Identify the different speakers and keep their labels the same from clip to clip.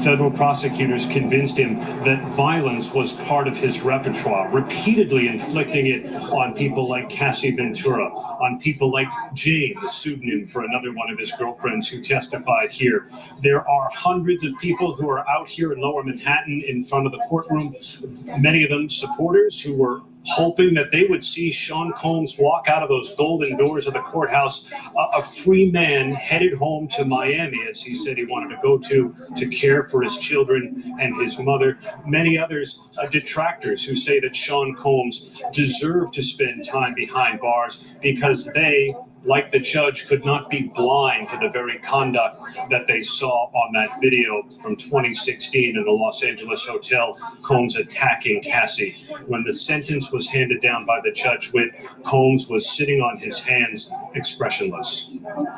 Speaker 1: Federal prosecutors convinced him that violence was part of his repertoire, repeatedly inflicting it on people like Cassie Ventura, on people like Jane, the pseudonym for another one of his girlfriends who testified here. There are hundreds of people who are out here in Lower Manhattan in front of the courtroom, many of them supporters who were hoping that they would see Sean Combs walk out of those golden doors of the courthouse a free man headed home to Miami, as he said he wanted to go to care for his children and his mother. Many others, detractors, who say that Sean Combs deserved to spend time behind bars because they, like the judge, could not be blind to the very conduct that they saw on that video from 2016 in the Los Angeles hotel, Combs attacking Cassie. When the sentence was handed down by the judge, Combs was sitting on his hands, expressionless.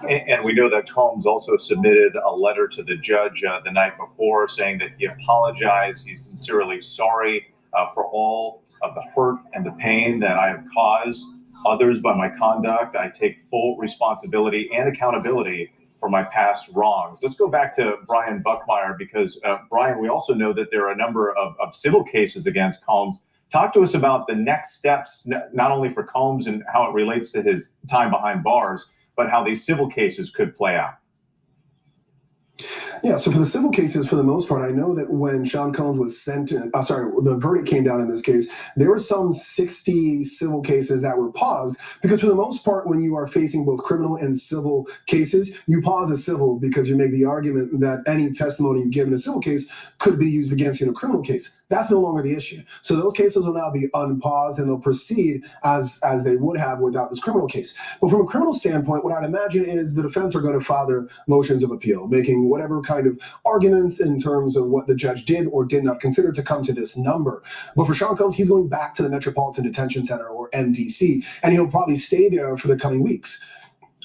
Speaker 2: And we know that Combs also submitted a letter to the judge the night before saying that he apologized. He's sincerely sorry for all of the hurt and the pain that I have caused others by my conduct. I take full responsibility and accountability for my past wrongs. Let's go back to Brian Buckmeyer because, Brian, we also know that there are a number of civil cases against Combs. Talk to us about the next steps, not only for Combs and how it relates to his time behind bars, but how these civil cases could play out.
Speaker 3: Yeah, so for the civil cases, for the most part, I know that when Sean Combs was sentenced, the verdict came down in this case, there were some 60 civil cases that were paused because for the most part, when you are facing both criminal and civil cases, you pause a civil because you make the argument that any testimony you give in a civil case could be used against you in a criminal case. That's no longer the issue. So those cases will now be unpaused and they'll proceed as they would have without this criminal case. But from a criminal standpoint, what I'd imagine is the defense are going to file their motions of appeal, making whatever kind of arguments in terms of what the judge did or did not consider to come to this number. But for Sean Combs, he's going back to the Metropolitan Detention Center, or MDC, and he'll probably stay there for the coming weeks.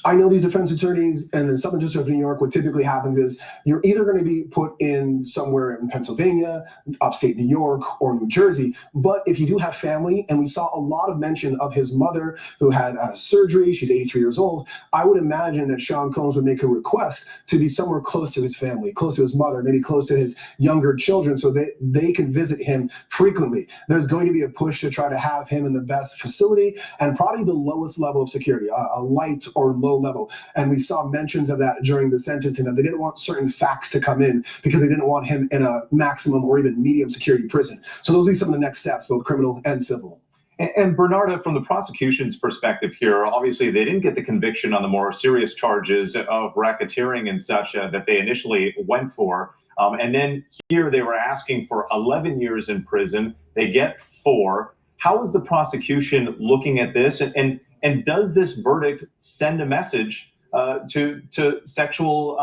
Speaker 3: I know these defense attorneys and the Southern District of New York, what typically happens is you're either going to be put in somewhere in Pennsylvania, upstate New York, or New Jersey. But if you do have family, and we saw a lot of mention of his mother who had surgery, she's 83 years old, I would imagine that Sean Combs would make a request to be somewhere close to his family, close to his mother, maybe close to his younger children so that they can visit him frequently. There's going to be a push to try to have him in the best facility and probably the lowest level of security, a light or low level. And we saw mentions of that during the sentencing, that they didn't want certain facts to come in because they didn't want him in a maximum or even medium security prison. So those will be some of the next steps, both criminal and civil.
Speaker 2: And Bernarda, from the prosecution's perspective here, obviously they didn't get the conviction on the more serious charges of racketeering and such that they initially went for. And then here they were asking for 11 years in prison. They get 4. How is the prosecution looking at this? And does this verdict send a message to sexual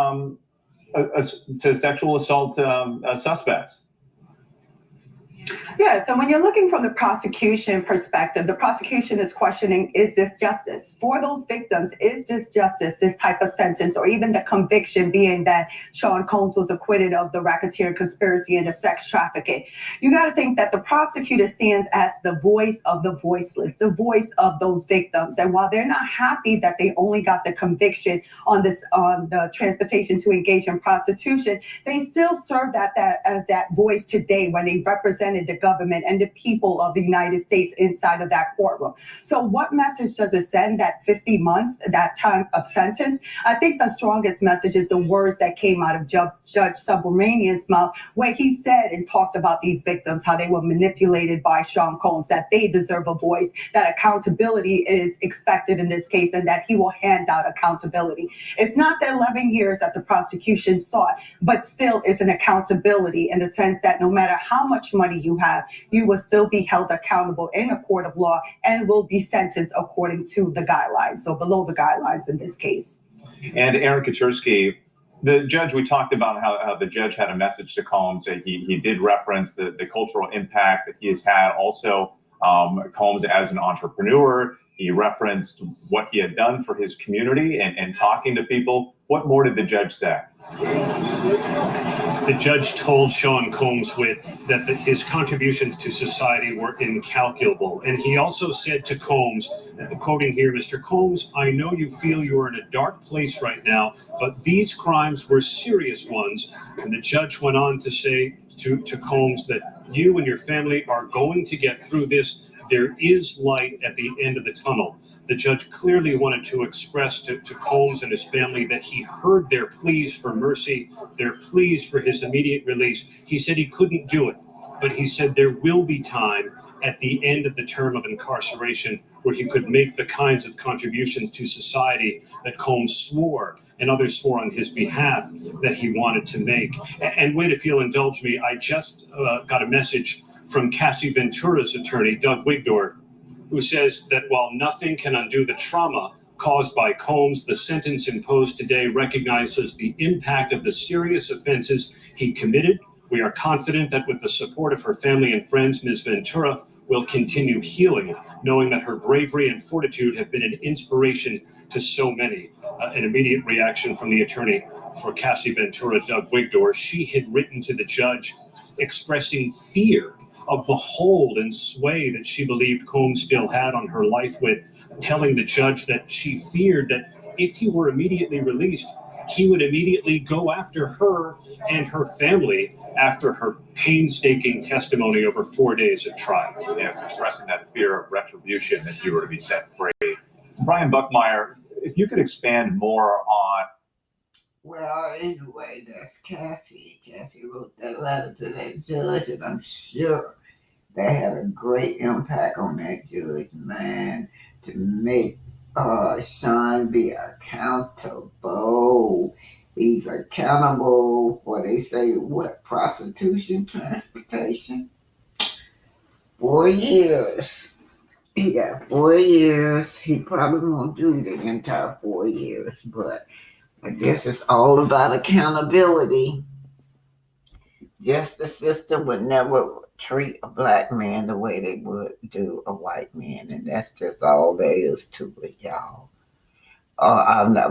Speaker 2: assault suspects?
Speaker 4: Yeah, so when you're looking from the prosecution perspective, the prosecution is questioning, is this justice? For those victims, is this justice, this type of sentence, or even the conviction being that Sean Combs was acquitted of the racketeering conspiracy and the sex trafficking? You got to think that the prosecutor stands as the voice of the voiceless, the voice of those victims. And while they're not happy that they only got the conviction on the transportation to engage in prostitution, they still serve that as that voice today when they represented the government and the people of the United States inside of that courtroom. So what message does it send, that 50 months, that time of sentence? I think the strongest message is the words that came out of Judge Subramanian's mouth, where he said and talked about these victims, how they were manipulated by Sean Combs, that they deserve a voice, that accountability is expected in this case, and that he will hand out accountability. It's not the 11 years that the prosecution sought, but still is an accountability in the sense that no matter how much money you have, you will still be held accountable in a court of law and will be sentenced according to the guidelines, so below the guidelines in this case.
Speaker 2: And Aaron Katersky, the judge, we talked about how the judge had a message to Combs. He did reference the cultural impact that he has had. Also, Combs as an entrepreneur, he referenced what he had done for his community and talking to people. What more did the judge say?
Speaker 1: The judge told Sean Combs that his contributions to society were incalculable. And he also said to Combs, quoting here, "Mr. Combs, I know you feel you are in a dark place right now, but these crimes were serious ones." And the judge went on to say to Combs that you and your family are going to get through this. There is light at the end of the tunnel. The judge clearly wanted to express to Combs and his family that he heard their pleas for mercy, their pleas for his immediate release. He said he couldn't do it, but he said there will be time at the end of the term of incarceration where he could make the kinds of contributions to society that Combs swore and others swore on his behalf that he wanted to make. And wait, if you'll indulge me, I just got a message from Cassie Ventura's attorney, Doug Wigdor, who says that while nothing can undo the trauma caused by Combs, the sentence imposed today recognizes the impact of the serious offenses he committed. We are confident that with the support of her family and friends, Ms. Ventura will continue healing, knowing that her bravery and fortitude have been an inspiration to so many. An immediate reaction from the attorney for Cassie Ventura, Doug Wigdor. She had written to the judge expressing fear of the hold and sway that she believed Combs still had on her life, with telling the judge that she feared that if he were immediately released, he would immediately go after her and her family after her painstaking testimony over 4 days of trial.
Speaker 2: Yes, expressing that fear of retribution if you were to be set free. Brian Buckmeyer, if you could expand more on.
Speaker 5: Well, anyway, that's Cassie. Cassie wrote that letter to that judge, and I'm sure that had a great impact on that judge, man, to make Sean be accountable. He's accountable for, they say, what, prostitution, transportation? 4 years. He got 4 years. He probably won't do the entire 4 years, but I guess it's all about accountability. Justice system would never treat a black man the way they would do a white man, and that's just all there is to it, y'all.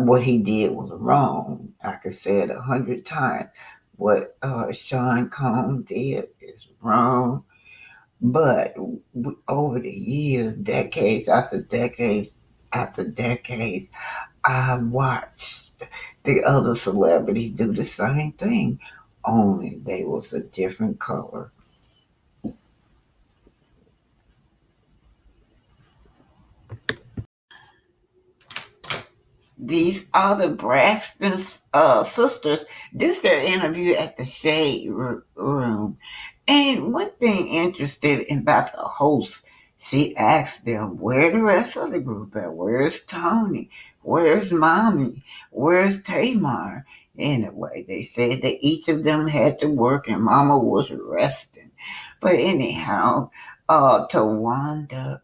Speaker 5: What he did was wrong. I could say it 100 times. What Sean Combs did is wrong. But over the years, decades after decades after decades, I watched the other celebrities do the same thing, only they was a different color. These are the Braxton sisters. This is their interview at the Shade Room. And one thing interested about the host, she asked them, where the rest of the group at? Where's Tony? Where's Mommy? Where's Tamar? Anyway, they said that each of them had to work and Mama was resting. But anyhow, Tawanda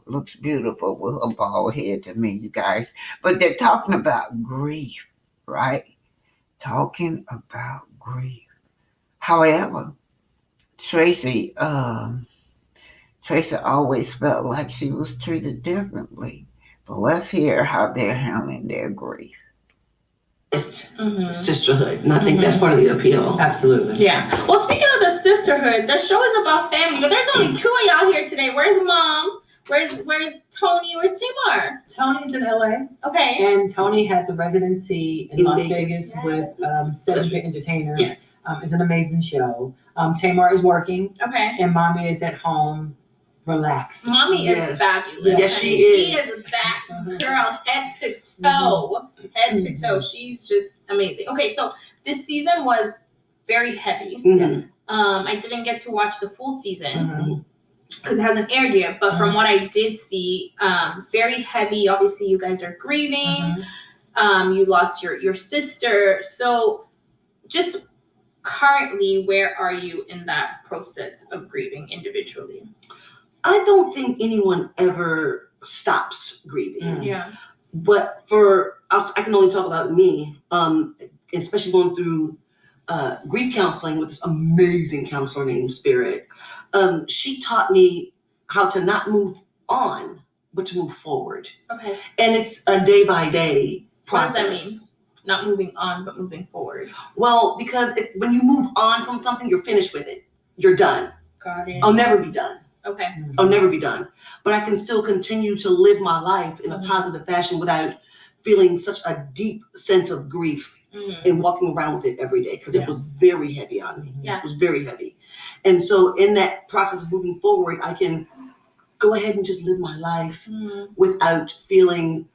Speaker 5: looks beautiful with a bald head to me, you guys. But they're talking about grief, right? Talking about grief. However, Traci always felt like she was treated differently. But let's hear how they're handling their grief.
Speaker 6: Sisterhood, and I think that's part of the appeal.
Speaker 7: Absolutely.
Speaker 8: Yeah. Well, speaking of the sisterhood, the show is about family, but there's only 2 of y'all here today. Where's Mom? Where's Tony? Where's Tamar?
Speaker 7: Tony's in LA,
Speaker 8: Okay.
Speaker 7: and Tony has a residency in Las Vegas with Seven Big Entertainer.
Speaker 8: Yes.
Speaker 7: It's an amazing show. Tamar is working,
Speaker 8: Okay.
Speaker 7: and Mommy is at home, relaxed.
Speaker 8: Mommy is fabulous.
Speaker 6: Yes, she
Speaker 8: She
Speaker 6: is.
Speaker 8: is that girl, head to toe. Head to toe. She's just amazing. Okay, so this season was very heavy.
Speaker 7: Yes.
Speaker 8: I didn't get to watch the full season
Speaker 7: Mhm.
Speaker 8: because it hasn't aired yet. But from what I did see, very heavy. Obviously, you guys are grieving. You lost your sister. So just currently, where are you in that process of grieving individually?
Speaker 6: I don't think anyone ever stops grieving.
Speaker 8: Yeah.
Speaker 6: But I can only talk about me, especially going through grief counseling with this amazing counselor named Spirit. She taught me how to not move on, but to move forward.
Speaker 8: Okay.
Speaker 6: And it's a day by day process.
Speaker 8: What does that mean? not moving on, but moving forward?
Speaker 6: Well, because when you move on from something, you're finished with it. You're done.
Speaker 8: Got it.
Speaker 6: I'll never be done.
Speaker 8: Okay.
Speaker 6: I'll never be done. But I can still continue to live my life in a positive fashion without feeling such a deep sense of grief and walking around with it every day, because it was very heavy on me.
Speaker 8: Yeah.
Speaker 6: It was very heavy. And so in that process of moving forward, I can go ahead and just live my life without feeling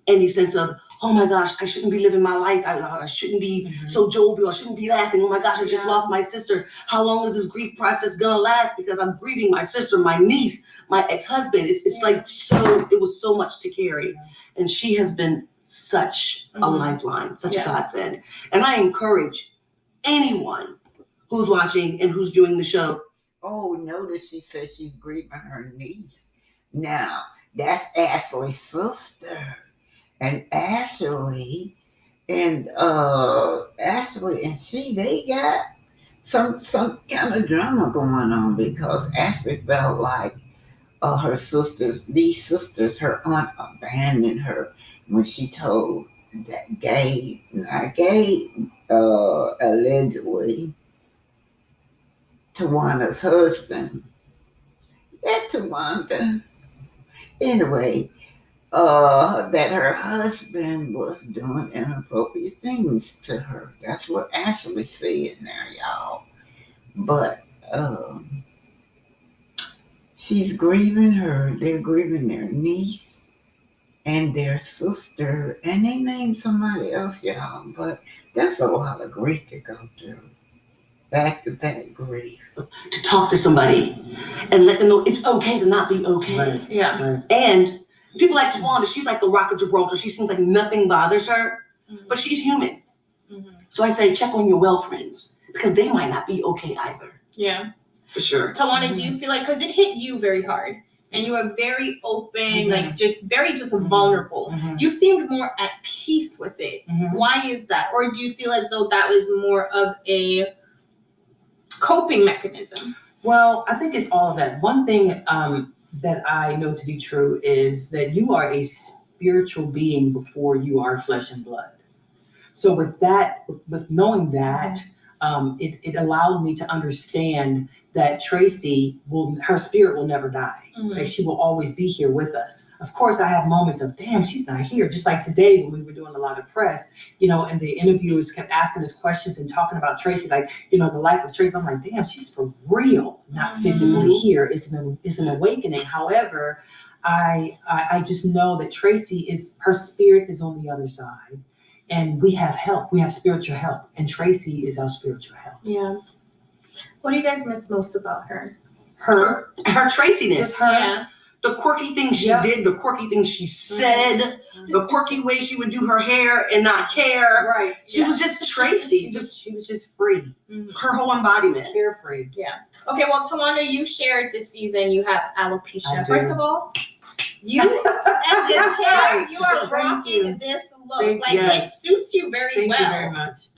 Speaker 6: any sense of, oh my gosh, I shouldn't be living my life out loud. I shouldn't be so jovial. I shouldn't be laughing. Oh my gosh, I just lost my sister. How long is this grief process gonna last? Because I'm grieving my sister, my niece, my ex-husband. It's like it was so much to carry. And she has been such a lifeline, such a godsend. And I encourage anyone who's watching and who's viewing the show.
Speaker 5: Oh, notice she says she's grieving her niece. Now, that's Ashley's sister. And Ashley and she, they got some kind of drama going on, because Ashley felt like these sisters, her aunt abandoned her when she told that Gabe allegedly Tawana's husband. That Tawanda, anyway, that her husband was doing inappropriate things to her. That's what Ashley said now, y'all. But they're grieving their niece and their sister, and they named somebody else, y'all. But that's a lot of grief to go through. Back-to-back grief.
Speaker 6: To talk to somebody and let them know it's okay to not be okay.
Speaker 7: Right.
Speaker 8: Yeah.
Speaker 7: Right.
Speaker 6: And people like Tawanda, she's like the Rock of Gibraltar. She seems like nothing bothers her, but she's human. So I say check on your well friends, because they might not be okay either.
Speaker 8: Yeah.
Speaker 6: For sure.
Speaker 8: Tawana, do you feel like, because it hit you very hard and you were very open, like just vulnerable. You seemed more at peace with it. Why is that? Or do you feel as though that was more of a coping mechanism?
Speaker 7: Well, I think it's all of that. One thing that I know to be true is that you are a spiritual being before you are flesh and blood. So with knowing that, it allowed me to understand that Traci her spirit will never die. That she will always be here with us. Of course, I have moments of, damn, she's not here. Just like today when we were doing a lot of press, and the interviewers kept asking us questions and talking about Traci, like, the life of Traci. I'm like, damn, she's for real, not physically here. It's an awakening. However, I just know that Traci her spirit is on the other side. And we have help. We have spiritual help. And Traci is our spiritual help.
Speaker 8: Yeah. What do you guys miss most about her?
Speaker 6: Her Traciness.
Speaker 7: Just her.
Speaker 8: Yeah.
Speaker 6: The quirky things she did, the quirky things she said, the quirky way she would do her hair and not care.
Speaker 7: Right.
Speaker 6: She was just Traci.
Speaker 7: She was just free.
Speaker 6: Her whole embodiment.
Speaker 7: Carefree.
Speaker 8: Yeah. Okay, well, Tawanda, you shared this season you have alopecia. First of all, you and this hair, you are rocking this look. It suits you very well.
Speaker 7: Thank you very much.